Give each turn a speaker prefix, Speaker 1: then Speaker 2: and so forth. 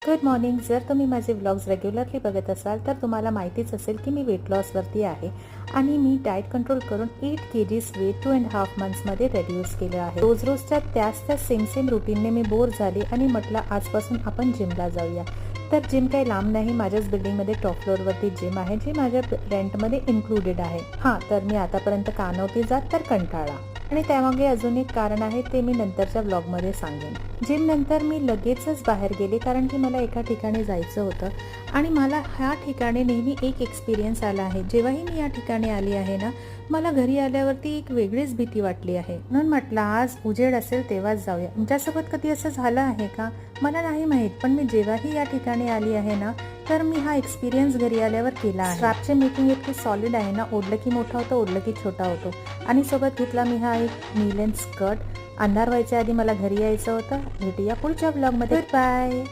Speaker 1: Good morning. जर तुम्ही माझे व्लॉग्स रेग्युलरली बघत असाल तर तुम्हाला माहितीच असेल की मी वेट लॉसवरती आहे आणि मी डाएट कंट्रोल करून 8 kgs वेट 2.5 मंथ्समध्ये रेड्यूस केलं आहे. रोजच्या त्याच सेम रुटीनने मी बोर झाले आणि म्हटलं आजपासून आपण जिमला जाऊया. तर जिम काही लांब नाही, माझ्याच बिल्डिंगमध्ये टॉप फ्लोअरवरती जिम आहे जी माझ्या रेंटमध्ये इन्क्लुडेड आहे. हां, तर मी आतापर्यंत का नव्हती जात तर कंटाळा, आणि त्यामागे अजून एक कारण आहे ते मी नंतरच्या ब्लॉगमध्ये सांगेन. जिम नंतर मी लगेचच बाहेर गेले कारण की मला एका ठिकाणी जायचं होतं आणि मला ह्या ठिकाणी नेहमी एक एक्सपिरियन्स आला आहे. जेव्हाही मी या ठिकाणी आली आहे ना, मला घरी आल्यावरती एक वेगळीच भीती वाटली आहे. म्हणून म्हटलं आज उजेड असेल तेव्हाच जाऊया. तुमच्यासोबत कधी असं झालं आहे का मला नाही माहीत, पण मी जेव्हाही या ठिकाणी आली आहे ना तर मी हा एक्सपिरियन्स घरी आल्यावर केला आहे. स्ट्रॅपचे मेकिंग इतकी सॉलिड आहे ना, ओढलं की मोठा होतो, ओढलं की छोटा होतो. आणि सोबत घेतला मी हा एक नी लेंथ स्कर्ट. अंधार व्हायच्या आधी मला घरी यायचं होतं. भेटूया पुढच्या ब्लॉगमध्ये. बाय.